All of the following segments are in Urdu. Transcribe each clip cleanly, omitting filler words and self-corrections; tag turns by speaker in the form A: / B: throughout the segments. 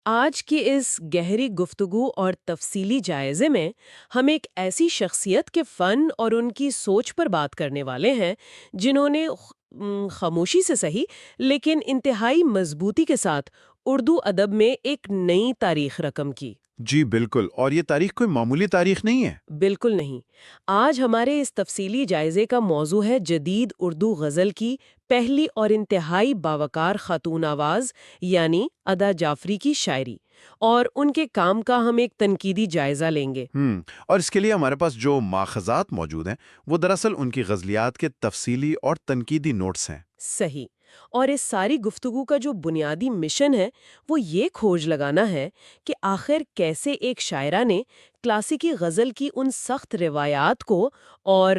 A: آج کی اس گہری گفتگو اور تفصیلی جائزے میں ہم ایک ایسی شخصیت کے فن اور ان کی سوچ پر بات کرنے والے ہیں جنہوں نے خاموشی سے صحیح لیکن انتہائی مضبوطی کے ساتھ اردو ادب میں ایک نئی تاریخ رقم کی۔
B: جی بالکل، اور یہ تاریخ کوئی معمولی تاریخ نہیں ہے۔
A: بالکل نہیں۔ آج ہمارے اس تفصیلی جائزے کا موضوع ہے جدید اردو غزل کی پہلی اور انتہائی باوقار خاتون آواز یعنی ادا جعفری کی شاعری، اور ان کے کام کا ہم ایک تنقیدی جائزہ لیں گے۔
B: اور اس کے لیے ہمارے پاس جو ماخذات موجود ہیں وہ دراصل ان کی غزلیات کے تفصیلی اور تنقیدی نوٹس ہیں۔
A: صحیح۔ اور اس ساری گفتگو کا جو بنیادی مشن ہے وہ یہ کھوج لگانا ہے کہ آخر کیسے ایک شاعرہ نے کلاسیکی غزل کی ان سخت روایات کو اور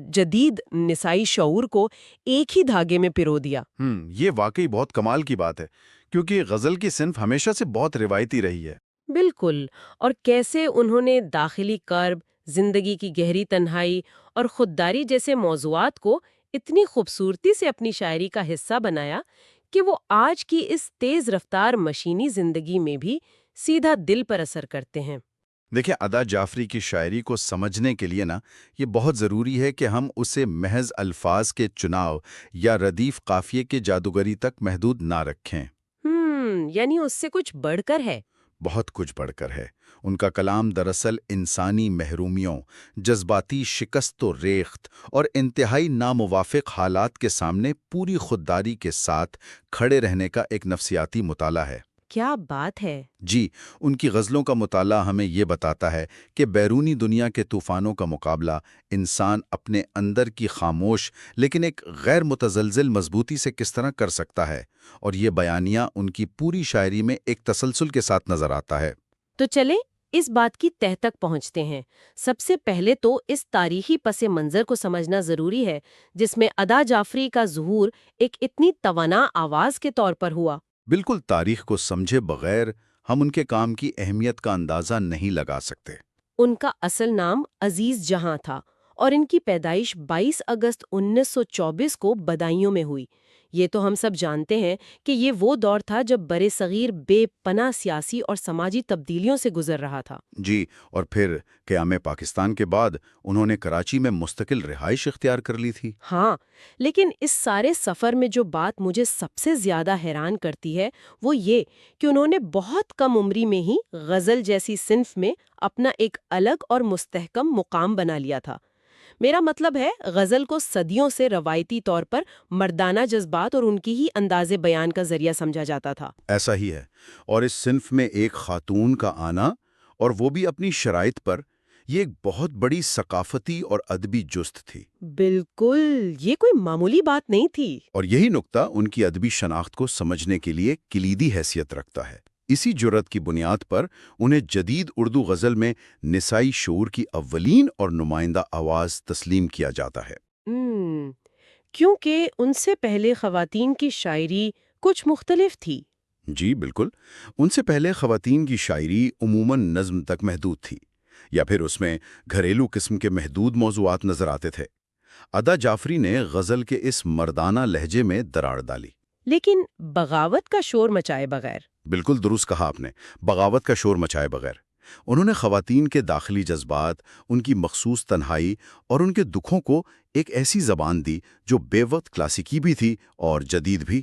A: جدید نسائی شعور کو ایک ہی دھاگے میں پرو دیا۔
B: یہ واقعی بہت کمال کی بات ہے، کیونکہ غزل کی صنف ہمیشہ سے بہت روایتی رہی ہے۔
A: بالکل۔ اور کیسے انہوں نے داخلی کرب، زندگی کی گہری تنہائی اور خودداری جیسے موضوعات کو اتنی خوبصورتی سے اپنی شاعری کا حصہ بنایا کہ وہ آج کی اس تیز رفتار مشینی زندگی میں بھی سیدھا دل پر اثر کرتے ہیں۔
B: دیکھیں، ادا جعفری کی شاعری کو سمجھنے کے لیے یہ بہت ضروری ہے کہ ہم اسے محض الفاظ کے چناؤ یا ردیف قافیے کے جادوگری تک محدود نہ رکھیں۔
A: یعنی اس سے کچھ بڑھ کر ہے۔
B: بہت کچھ بڑھ کر ہے۔ ان کا کلام دراصل انسانی محرومیوں، جذباتی شکست و ریخت اور انتہائی ناموافق حالات کے سامنے پوری خودداری کے ساتھ کھڑے رہنے کا ایک نفسیاتی مطالعہ ہے۔
A: کیا بات ہے!
B: جی، ان کی غزلوں کا مطالعہ ہمیں یہ بتاتا ہے کہ بیرونی دنیا کے طوفانوں کا مقابلہ انسان اپنے اندر کی خاموش لیکن ایک غیر متزلزل مضبوطی سے کس طرح کر سکتا ہے، اور یہ بیانیہ ان کی پوری شاعری میں ایک تسلسل کے ساتھ نظر آتا ہے۔
A: تو چلیں اس بات کی تہ تک پہنچتے ہیں۔ سب سے پہلے تو اس تاریخی پس منظر کو سمجھنا ضروری ہے جس میں ادا جعفری کا ظہور ایک اتنی توانا آواز کے طور پر ہوا۔
B: بالکل، تاریخ کو سمجھے بغیر ہم ان کے کام کی اہمیت کا اندازہ نہیں لگا سکتے۔
A: ان کا اصل نام عزیز جہاں تھا اور ان کی پیدائش 22 اگست 1924 کو بدایوں میں ہوئی۔ یہ تو ہم سب جانتے ہیں کہ یہ وہ دور تھا جب برِ صغیر بے پناہ سیاسی اور سماجی تبدیلیوں سے گزر رہا تھا۔
B: جی، اور پھر قیام پاکستان کے بعد انہوں نے کراچی میں مستقل رہائش اختیار کر لی تھی۔
A: ہاں، لیکن اس سارے سفر میں جو بات مجھے سب سے زیادہ حیران کرتی ہے وہ یہ کہ انہوں نے بہت کم عمری میں ہی غزل جیسی صنف میں اپنا ایک الگ اور مستحکم مقام بنا لیا تھا۔ میرا مطلب ہے غزل کو صدیوں سے روایتی طور پر مردانہ جذبات اور ان کی ہی انداز بیان کا ذریعہ سمجھا جاتا تھا۔
B: ایسا ہی ہے، اور اس صنف میں ایک خاتون کا آنا، اور وہ بھی اپنی شرائط پر، یہ ایک بہت بڑی ثقافتی اور ادبی جست تھی۔
A: بالکل، یہ کوئی معمولی بات نہیں تھی۔
B: اور یہی نقطہ ان کی ادبی شناخت کو سمجھنے کے لیے کلیدی حیثیت رکھتا ہے۔ اسی جرات کی بنیاد پر انہیں جدید اردو غزل میں نسائی شعور کی اولین اور نمائندہ آواز تسلیم کیا جاتا ہے۔
A: کیونکہ ان سے پہلے خواتین کی شاعری کچھ مختلف تھی۔
B: جی بالکل، ان سے پہلے خواتین کی شاعری عموماً نظم تک محدود تھی، یا پھر اس میں گھریلو قسم کے محدود موضوعات نظر آتے تھے۔ ادا جعفری نے غزل کے اس مردانہ لہجے میں دراڑ ڈالی۔
A: لیکن بغاوت کا شور مچائے بغیر۔
B: بالکل درست کہا آپ نے، بغاوت کا شور مچائے بغیر۔ انہوں نے خواتین کے داخلی جذبات، ان کی مخصوص تنہائی اور ان کے دکھوں کو ایک ایسی زبان دی جو بے وقت کلاسیکی بھی تھی اور جدید بھی۔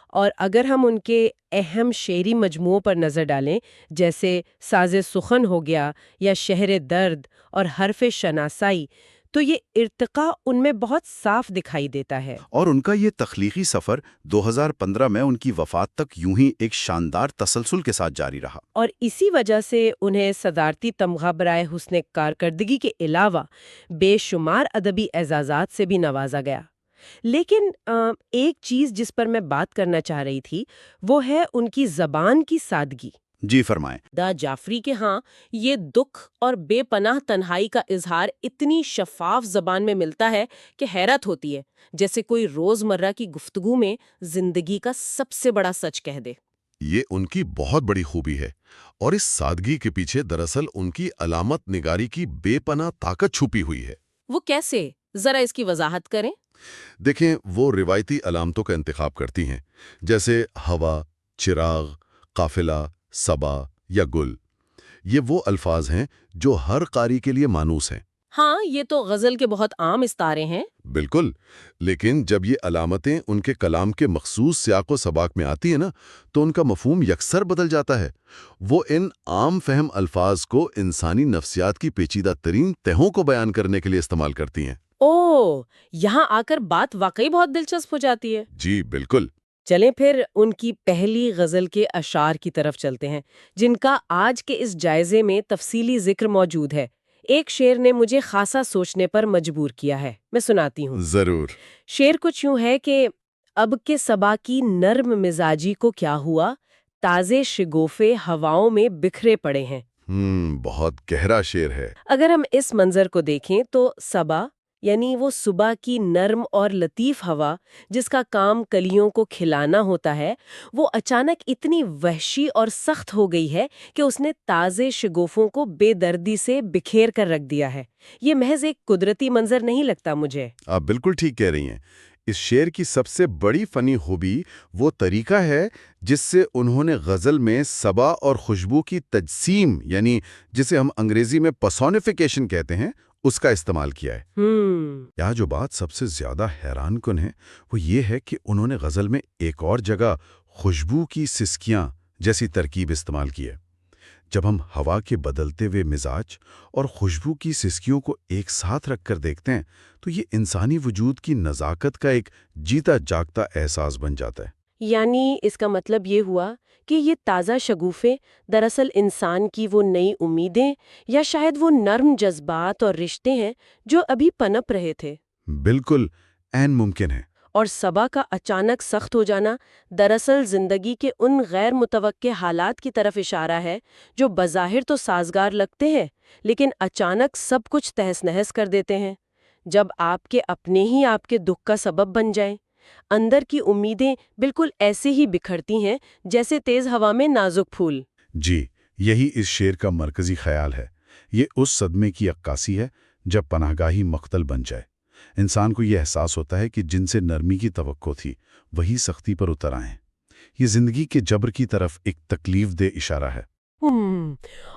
A: اور اگر ہم ان کے اہم شعری مجموعوں پر نظر ڈالیں، جیسے ساز سخن ہو گیا یا شہر درد اور حرف شناسائی، تو یہ ارتقاء ان میں بہت صاف دکھائی دیتا ہے۔
B: اور ان کا یہ تخلیقی سفر 2015 میں ان کی وفات تک یوں ہی ایک شاندار تسلسل کے ساتھ جاری رہا۔
A: اور اسی وجہ سے انہیں صدارتی تمغہ برائے حسن کارکردگی کے علاوہ بے شمار ادبی اعزازات سے بھی نوازا گیا۔ لیکن ایک چیز جس پر میں بات کرنا چاہ رہی تھی وہ ہے ان کی زبان کی سادگی۔
B: جی فرمائیں۔
A: ادا جعفری کے ہاں یہ دکھ اور بے پناہ تنہائی کا اظہار اتنی شفاف زبان میں ملتا ہے کہ حیرت ہوتی ہے، جیسے کوئی روزمرہ کی گفتگو میں زندگی کا سب سے بڑا سچ کہہ دے۔
C: یہ ان کی بہت بڑی خوبی ہے، اور اس سادگی کے پیچھے دراصل ان کی علامت نگاری کی بے پناہ طاقت چھپی ہوئی ہے۔
A: وہ کیسے؟ ذرا اس کی وضاحت کریں۔
C: دیکھیں، وہ روایتی علامتوں کا انتخاب کرتی ہیں، جیسے ہوا، چراغ، قافلہ، صبا یا گل، یہ وہ الفاظ ہیں جو ہر قاری کے لیے مانوس ہیں۔
A: ہاں، یہ تو غزل کے بہت عام استعارے ہیں۔
C: بالکل، لیکن جب یہ علامتیں ان کے کلام کے مخصوص سیاق و سباق میں آتی ہیں نا، تو ان کا مفہوم یکسر بدل جاتا ہے۔ وہ ان عام فہم الفاظ کو انسانی نفسیات کی پیچیدہ ترین تہوں کو بیان کرنے کے لیے استعمال کرتی ہیں۔
A: اوہ، یہاں آ کر بات واقعی بہت دلچسپ ہو جاتی ہے۔
C: جی بالکل۔
A: چلیں پھر ان کی پہلی غزل کے اشعار کی طرف چلتے ہیں، جن کا آج کے اس جائزے میں تفصیلی ذکر موجود ہے۔ ایک شعر نے مجھے خاصا سوچنے پر مجبور کیا ہے، میں سناتی ہوں۔
C: ضرور۔
A: شعر کچھ یوں ہے کہ اب کے صبا کی نرم مزاجی کو کیا ہوا، تازے شگوفے ہواؤں میں بکھرے پڑے ہیں۔
C: بہت گہرا شعر ہے۔
A: اگر ہم اس منظر کو دیکھیں تو صبا یعنی وہ صبح کی نرم اور لطیف ہوا جس کا کام کلیوں کو کھلانا ہوتا ہے، وہ اچانک اتنی وحشی اور سخت ہو گئی ہے کہ اس نے تازے شگوفوں کو بے دردی سے بکھیر کر رکھ دیا ہے۔ یہ محض ایک قدرتی منظر نہیں لگتا مجھے۔
C: آپ بالکل ٹھیک کہہ رہی ہیں۔ اس شعر کی سب سے بڑی فنی خوبی وہ طریقہ ہے جس سے انہوں نے غزل میں صبا اور خوشبو کی تجسیم، یعنی جسے ہم انگریزی میں پرسونیفیکیشن کہتے ہیں، اس کا استعمال کیا ہے۔ یہاں جو بات سب سے زیادہ حیران کن ہے وہ یہ ہے کہ انہوں نے غزل میں ایک اور جگہ خوشبو کی سسکیاں جیسی ترکیب استعمال کی ہے۔ جب ہم ہوا کے بدلتے ہوئے مزاج اور خوشبو کی سسکیوں کو ایک ساتھ رکھ کر دیکھتے ہیں تو یہ انسانی وجود کی نزاکت کا ایک جیتا جاگتا احساس بن جاتا ہے۔
A: یعنی اس کا مطلب یہ ہوا کہ یہ تازہ شگوفے دراصل انسان کی وہ نئی امیدیں یا شاید وہ نرم جذبات اور رشتے ہیں جو ابھی پنپ رہے تھے۔
C: بالکل عین ممکن ہے۔
A: اور صبا کا اچانک سخت ہو جانا دراصل زندگی کے ان غیر متوقع حالات کی طرف اشارہ ہے جو بظاہر تو سازگار لگتے ہیں لیکن اچانک سب کچھ تہس نہس کر دیتے ہیں، جب آپ کے اپنے ہی آپ کے دکھ کا سبب بن جائیں۔ اندر کی امیدیں بالکل ایسے ہی بکھرتی ہیں جیسے تیز ہوا میں نازک پھول۔
B: جی، یہی اس شعر کا مرکزی خیال ہے۔ یہ اس صدمے کی عکاسی ہے جب پناہگاہی مقتل بن جائے۔ انسان کو یہ احساس ہوتا ہے کہ جن سے نرمی کی توقع تھی وہی سختی پر اتر آئیں۔ یہ زندگی کے جبر کی طرف ایک تکلیف دہ اشارہ ہے۔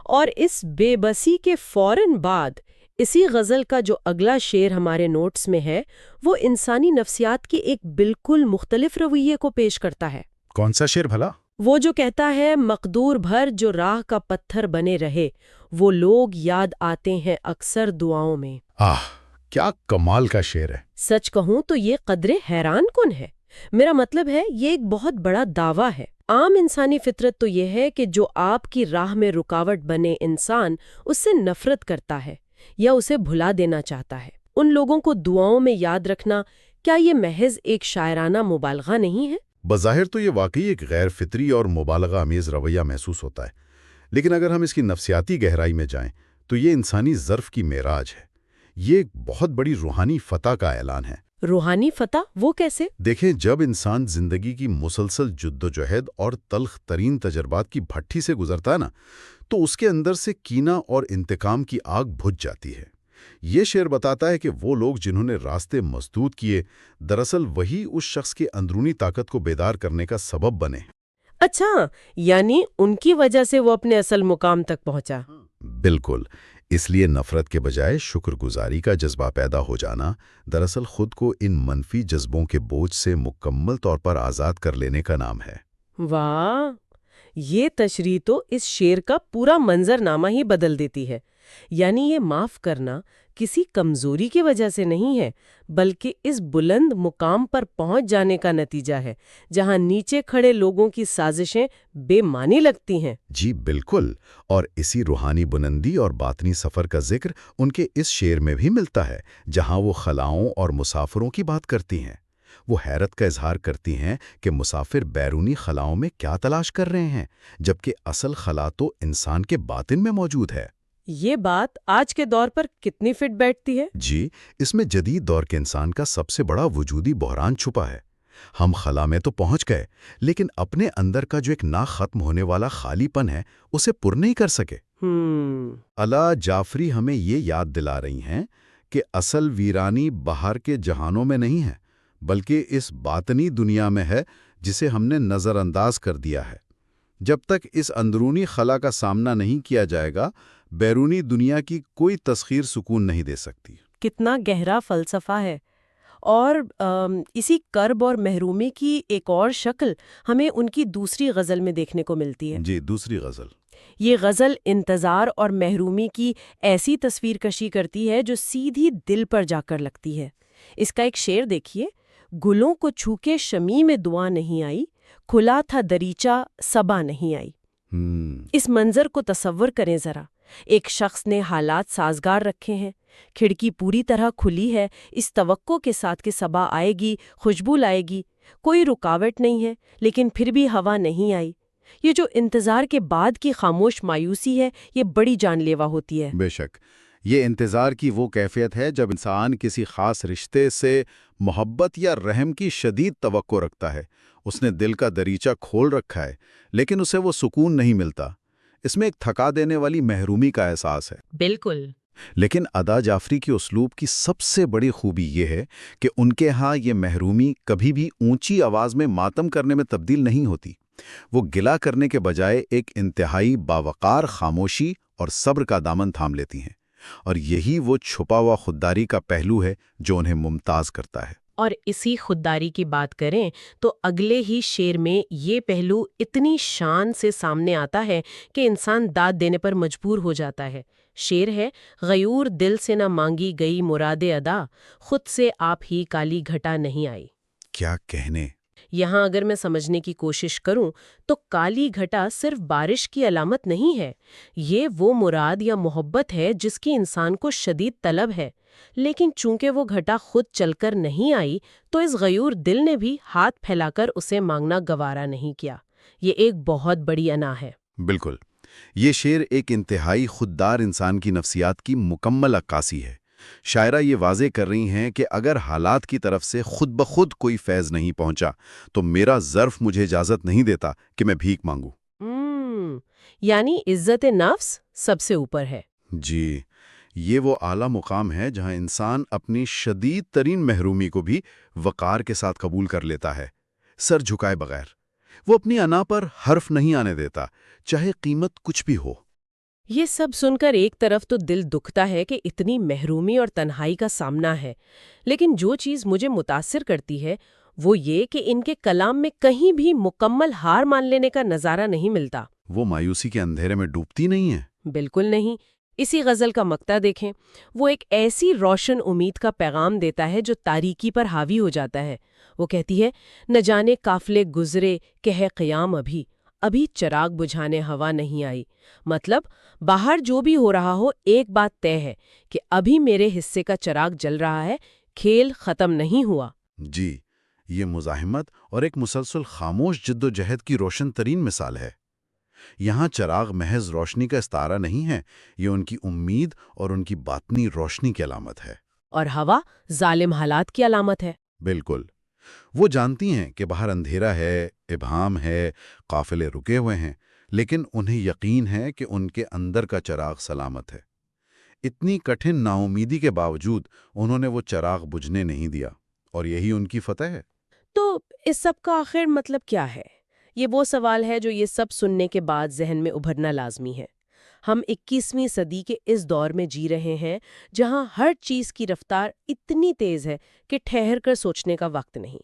A: اور اس بے بسی کے فوراً بعد اسی غزل کا جو اگلا شعر ہمارے نوٹس میں ہے وہ انسانی نفسیات کے ایک بالکل مختلف رویے کو پیش کرتا ہے۔
B: کون سا شعر بھلا؟
A: وہ جو کہتا ہے مقدور بھر جو راہ کا پتھر بنے رہے وہ لوگ یاد آتے ہیں اکثر دعاؤں میں۔
B: کیا کمال کا شعر ہے۔
A: سچ کہوں تو یہ قدرے حیران کن ہے۔ میرا مطلب ہے یہ ایک بہت بڑا دعویٰ ہے۔ عام انسانی فطرت تو یہ ہے کہ جو آپ کی راہ میں رکاوٹ بنے انسان اس سے نفرت کرتا ہے یا اسے بھلا دینا چاہتا ہے۔ ان لوگوں کو دعاؤں میں یاد رکھنا کیا یہ محض ایک شاعرانہ مبالغہ نہیں ہے؟
C: بظاہر تو یہ واقعی ایک غیر فطری اور مبالغہ آمیز رویہ محسوس ہوتا ہے، لیکن اگر ہم اس کی نفسیاتی گہرائی میں جائیں تو یہ انسانی ظرف کی معراج ہے۔ یہ ایک بہت بڑی روحانی فتح کا اعلان ہے۔
A: روحانی فتح وہ کیسے؟
C: دیکھیں، جب انسان زندگی کی مسلسل جدوجہد اور تلخ ترین تجربات کی بھٹی سے گزرتا ہے نا، تو اس کے اندر سے کینہ اور انتقام کی آگ بجھ جاتی ہے۔ یہ شعر بتاتا ہے کہ وہ لوگ جنہوں نے راستے مسدود کیے، دراصل وہی اس شخص کی اندرونی طاقت کو بیدار کرنے کا سبب بنے۔
A: اچھا، یعنی ان کی وجہ سے وہ اپنے اصل مقام تک پہنچا۔
C: بالکل۔ اس لیے نفرت کے بجائے شکر گزاری کا جذبہ پیدا ہو جانا دراصل خود کو ان منفی جذبوں کے بوجھ سے مکمل طور پر آزاد کر لینے کا نام ہے۔
A: واہ، یہ تشریح تو اس شعر کا پورا منظرنامہ ہی بدل دیتی ہے۔ یعنی یہ معاف کرنا کسی کمزوری کی وجہ سے نہیں ہے بلکہ اس بلند مقام پر پہنچ جانے کا نتیجہ ہے جہاں نیچے کھڑے لوگوں کی سازشیں بے معنی لگتی ہیں۔
C: جی بالکل، اور اسی روحانی بلندی اور باطنی سفر کا ذکر ان کے اس شعر میں بھی ملتا ہے، جہاں وہ خلاؤں اور مسافروں کی بات کرتی ہیں۔ وہ حیرت کا اظہار کرتی ہیں کہ مسافر بیرونی خلاؤں میں کیا تلاش کر رہے ہیں، جبکہ اصل خلا تو انسان کے باطن میں موجود ہے۔
A: یہ بات آج کے دور پر کتنی فٹ بیٹھتی ہے؟
C: جی، اس میں جدید دور کے انسان کا سب سے بڑا وجودی بحران چھپا ہے۔ ہم خلا میں تو پہنچ گئے، لیکن اپنے اندر کا جو ایک نہ ختم ہونے والا خالی پن ہے اسے پر نہیں کر سکے۔ علا جعفری ہمیں یہ یاد دلا رہی ہیں کہ اصل ویرانی باہر کے جہانوں میں نہیں ہے بلکہ اس باطنی دنیا میں ہے جسے ہم نے نظر انداز کر دیا ہے۔ جب تک اس اندرونی خلا کا سامنا نہیں کیا جائے گا، بیرونی دنیا کی کوئی تسخیر سکون نہیں دے سکتی۔
A: کتنا گہرا فلسفہ ہے۔ اور اسی کرب اور محرومی کی ایک اور شکل ہمیں ان کی دوسری غزل میں دیکھنے کو ملتی ہے۔
C: جی، دوسری غزل۔
A: یہ غزل انتظار اور محرومی کی ایسی تصویر کشی کرتی ہے جو سیدھی دل پر جا کر لگتی ہے۔ اس کا ایک شعر دیکھیے، گلوں کو چھو کے شمی میں دعا نہیں آئی، کھلا تھا دریچہ صبا نہیں آئی۔ اس منظر کو تصور کریں ذرا، ایک شخص نے حالات سازگار رکھے ہیں، کھڑکی پوری طرح کھلی ہے، اس توقع کے ساتھ کہ صبا آئے گی، خوشبو لائے گی، کوئی رکاوٹ نہیں ہے، لیکن پھر بھی ہوا نہیں آئی۔ یہ جو انتظار کے بعد کی خاموش مایوسی ہے، یہ بڑی جان لیوا ہوتی ہے۔
C: بے شک، یہ انتظار کی وہ کیفیت ہے جب انسان کسی خاص رشتے سے محبت یا رحم کی شدید توقع رکھتا ہے۔ اس نے دل کا دریچہ کھول رکھا ہے، لیکن اسے وہ سکون نہیں ملتا۔ اس میں ایک تھکا دینے والی محرومی کا احساس ہے۔
A: بالکل۔
C: لیکن ادا جعفری کی اسلوب کی سب سے بڑی خوبی یہ ہے کہ ان کے ہاں یہ محرومی کبھی بھی اونچی آواز میں ماتم کرنے میں تبدیل نہیں ہوتی۔ وہ گلہ کرنے کے بجائے ایک انتہائی باوقار خاموشی اور صبر کا دامن تھام لیتی ہیں، اور یہی وہ چھپا ہوا خودداری کا پہلو ہے جو انہیں ممتاز کرتا ہے۔
A: اور اسی خودداری کی بات کریں تو اگلے ہی شعر میں یہ پہلو اتنی شان سے سامنے آتا ہے کہ انسان داد دینے پر مجبور ہو جاتا ہے۔ شعر ہے، غیور دل سے نہ مانگی گئی مراد ادا، خود سے آپ ہی کالی گھٹا نہیں آئی۔
C: کیا کہنے!
A: یہاں اگر میں سمجھنے کی کوشش کروں تو کالی گھٹا صرف بارش کی علامت نہیں ہے، یہ وہ مراد یا محبت ہے جس کی انسان کو شدید طلب ہے، لیکن چونکہ وہ گھٹا خود چل کر نہیں آئی تو اس غیور دل نے بھی ہاتھ پھیلا کر اسے مانگنا گوارا نہیں کیا۔ یہ ایک بہت بڑی انا ہے۔
C: بالکل، یہ شعر ایک انتہائی خوددار انسان کی نفسیات کی مکمل عکاسی ہے۔ شاعرہ یہ واضح کر رہی ہیں کہ اگر حالات کی طرف سے خود بخود کوئی فیض نہیں پہنچا تو میرا ظرف مجھے اجازت نہیں دیتا کہ میں بھیک مانگوں۔
A: یعنی عزت نفس سب سے اوپر ہے۔
C: جی، یہ وہ اعلیٰ مقام ہے جہاں انسان اپنی شدید ترین محرومی کو بھی وقار کے ساتھ قبول کر لیتا ہے، سر جھکائے بغیر۔ وہ اپنی انا پر حرف نہیں آنے دیتا، چاہے قیمت کچھ بھی ہو۔
A: یہ سب سن کر ایک طرف تو دل دکھتا ہے کہ اتنی محرومی اور تنہائی کا سامنا ہے، لیکن جو چیز مجھے متاثر کرتی ہے وہ یہ کہ ان کے کلام میں کہیں بھی مکمل ہار مان لینے کا نظارہ نہیں ملتا۔
C: وہ مایوسی کے اندھیرے میں ڈوبتی نہیں ہے۔
A: بالکل نہیں۔ اسی غزل کا مقطع دیکھیں، وہ ایک ایسی روشن امید کا پیغام دیتا ہے جو تاریکی پر حاوی ہو جاتا ہے۔ وہ کہتی ہے، نہ جانے قافلے گزرے کہ ہے قیام ابھی چراغ بجھانے ہوا نہیں آئی۔ مطلب باہر جو بھی ہو رہا ہو، ایک بات طے ہے کہ ابھی میرے حصے کا چراغ جل رہا ہے، کھیل ختم نہیں ہوا۔
C: جی، یہ مزاحمت اور ایک مسلسل خاموش جد و جہد کی روشن ترین مثال ہے۔ یہاں چراغ محض روشنی کا استعارہ نہیں ہے، یہ ان کی امید اور ان کی باطنی روشنی کی علامت ہے۔
A: اور ہوا ظالم حالات کی علامت ہے۔
C: بالکل، وہ جانتی ہیں کہ باہر اندھیرا ہے، ابہام ہے، قافلے رکے ہوئے ہیں، لیکن انہیں یقین ہے کہ ان کے اندر کا چراغ سلامت ہے۔ اتنی کٹھن ناامیدی کے باوجود انہوں نے وہ چراغ بجھنے نہیں دیا، اور یہی ان کی فتح ہے۔
A: تو اس سب کا آخر مطلب کیا ہے؟ یہ وہ سوال ہے جو یہ سب سننے کے بعد ذہن میں ابھرنا لازمی ہے۔ ہم 21ویں صدی کے اس دور میں جی رہے ہیں جہاں ہر چیز کی رفتار اتنی تیز ہے کہ ٹھہر کر سوچنے کا وقت نہیں۔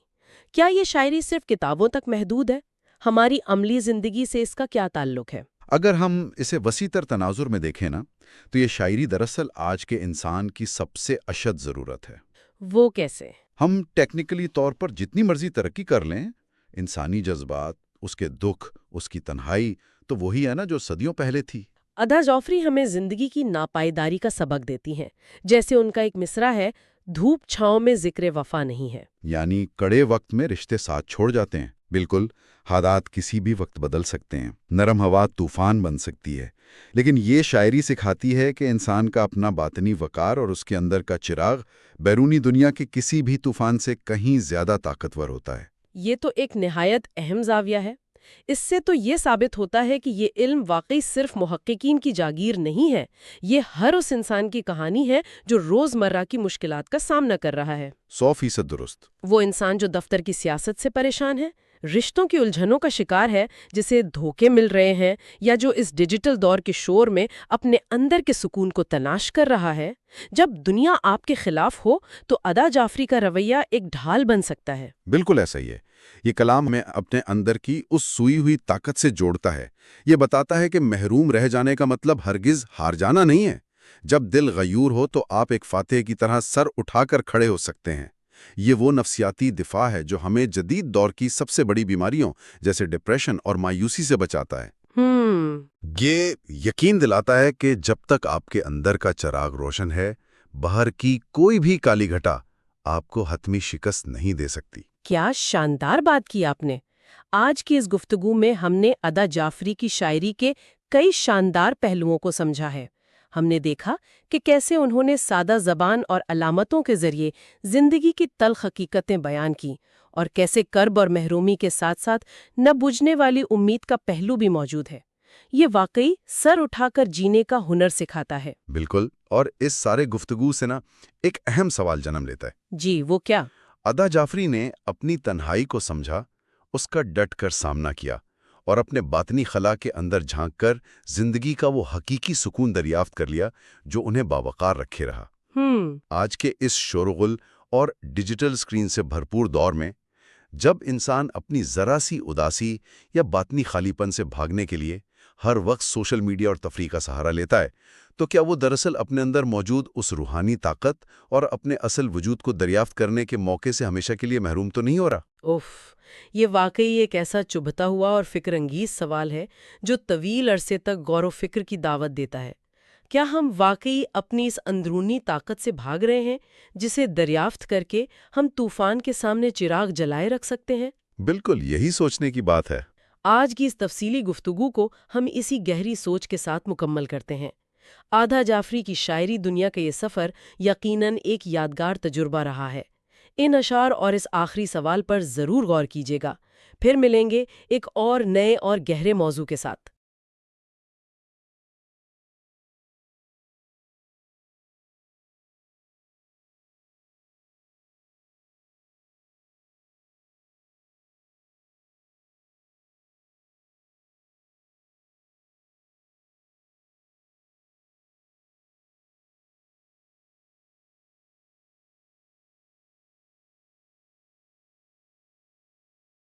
A: کیا یہ شاعری صرف کتابوں تک محدود ہے؟ ہماری عملی زندگی سے اس کا کیا تعلق ہے؟
C: اگر ہم اسے وسیع تر تناظر میں دیکھیں نا، تو یہ شاعری دراصل آج کے انسان کی سب سے اشد ضرورت ہے۔
A: وہ کیسے؟
C: ہم ٹیکنیکلی طور پر جتنی مرضی ترقی کر لیں، انسانی جذبات، اس کے دکھ، اس کی تنہائی تو وہی ہے نا جو صدیوں پہلے تھی۔
A: ادا جعفری ہمیں زندگی کی ناپائیداری کا سبق دیتی ہیں۔ جیسے ان کا ایک مصرع ہے، دھوپ چھاؤں میں ذکر وفا نہیں ہے۔
C: یعنی کڑے وقت میں رشتے ساتھ چھوڑ جاتے ہیں۔ بالکل، حالات کسی بھی وقت بدل سکتے ہیں، نرم ہوا طوفان بن سکتی ہے، لیکن یہ شاعری سکھاتی ہے کہ انسان کا اپنا باطنی وقار اور اس کے اندر کا چراغ بیرونی دنیا کے کسی بھی طوفان سے کہیں زیادہ طاقتور ہوتا ہے۔
A: یہ تو ایک نہایت اہم زاویہ ہے۔ اس سے تو یہ ثابت ہوتا ہے کہ یہ علم واقعی صرف محققین کی جاگیر نہیں ہے، یہ ہر اس انسان کی کہانی ہے جو روزمرہ کی مشکلات کا سامنا کر رہا ہے۔
C: 100% درست۔
A: وہ انسان جو دفتر کی سیاست سے پریشان ہے، رشتوں کی الجھنوں کا شکار ہے، جسے دھوکے مل رہے ہیں یا جو اس ڈیجیٹل دور کے شور میں اپنے اندر کے سکون کو تلاش کر رہا ہے۔ جب دنیا آپ کے خلاف ہو تو ادا جعفری کا رویہ ایک ڈھال بن سکتا ہے۔
C: بالکل ایسا ہی ہے۔ یہ کلام ہمیں اپنے اندر کی اس سوئی ہوئی طاقت سے جوڑتا ہے۔ یہ بتاتا ہے کہ محروم رہ جانے کا مطلب ہرگز ہار جانا نہیں ہے۔ جب دل غیور ہو تو آپ ایک فاتح کی طرح سر اٹھا کر کھڑے ہو سکتے ہیں۔ یہ وہ نفسیاتی دفاع ہے جو ہمیں جدید دور کی سب سے بڑی بیماریوں جیسے ڈپریشن اور مایوسی سے بچاتا ہے۔ یہ یقین دلاتا ہے کہ جب تک آپ کے اندر کا چراغ روشن ہے، باہر کی کوئی بھی کالی گھٹا آپ کو حتمی شکست نہیں دے سکتی۔
A: کیا شاندار بات کی آپ نے۔ آج کی اس گفتگو میں ہم نے ادا جعفری کی شاعری کے کئی شاندار پہلوؤں کو سمجھا ہے۔ ہم نے دیکھا کہ کیسے انہوں نے سادہ زبان اور علامتوں کے ذریعے زندگی کی تلخ حقیقتیں بیان کی، اور کیسے کرب اور محرومی کے ساتھ ساتھ نہ بجھنے والی امید کا پہلو بھی موجود ہے۔ یہ واقعی سر اٹھا کر جینے کا ہنر سکھاتا ہے۔
C: بالکل، اور اس سارے گفتگو سے ایک اہم سوال جنم لیتا ہے۔
A: جی، وہ کیا؟
C: ادا جعفری نے اپنی تنہائی کو سمجھا، اس کا ڈٹ کر سامنا کیا، اور اپنے باطنی خلا کے اندر جھانک کر زندگی کا وہ حقیقی سکون دریافت کر لیا جو انہیں باوقار رکھے رہا۔ آج کے اس شورغل اور ڈیجیٹل اسکرین سے بھرپور دور میں جب انسان اپنی ذرا سی اداسی یا باطنی خالی پن سے بھاگنے کے لیے ہر وقت سوشل میڈیا اور تفریح کا سہارا لیتا ہے، تو کیا وہ دراصل اپنے اندر موجود اس روحانی طاقت اور اپنے اصل وجود کو دریافت کرنے کے موقع سے ہمیشہ کے لیے محروم تو نہیں ہو رہا؟
A: یہ واقعی ایک ایسا چبھتا ہوا اور فکر انگیز سوال ہے جو طویل عرصے تک غور و فکر کی دعوت دیتا ہے۔ کیا ہم واقعی اپنی اس اندرونی طاقت سے بھاگ رہے ہیں جسے دریافت کر کے ہم طوفان کے سامنے چراغ جلائے رکھ سکتے ہیں؟
C: بالکل، یہی سوچنے کی بات ہے۔
A: آج کی اس تفصیلی گفتگو کو ہم اسی گہری سوچ کے ساتھ مکمل کرتے ہیں۔ ادا جعفری کی شاعری دنیا کا یہ سفر یقیناً ایک یادگار تجربہ رہا ہے۔ ان اشعار اور اس آخری سوال پر ضرور غور کیجیے گا۔ پھر ملیں گے ایک اور نئے اور گہرے موضوع کے ساتھ۔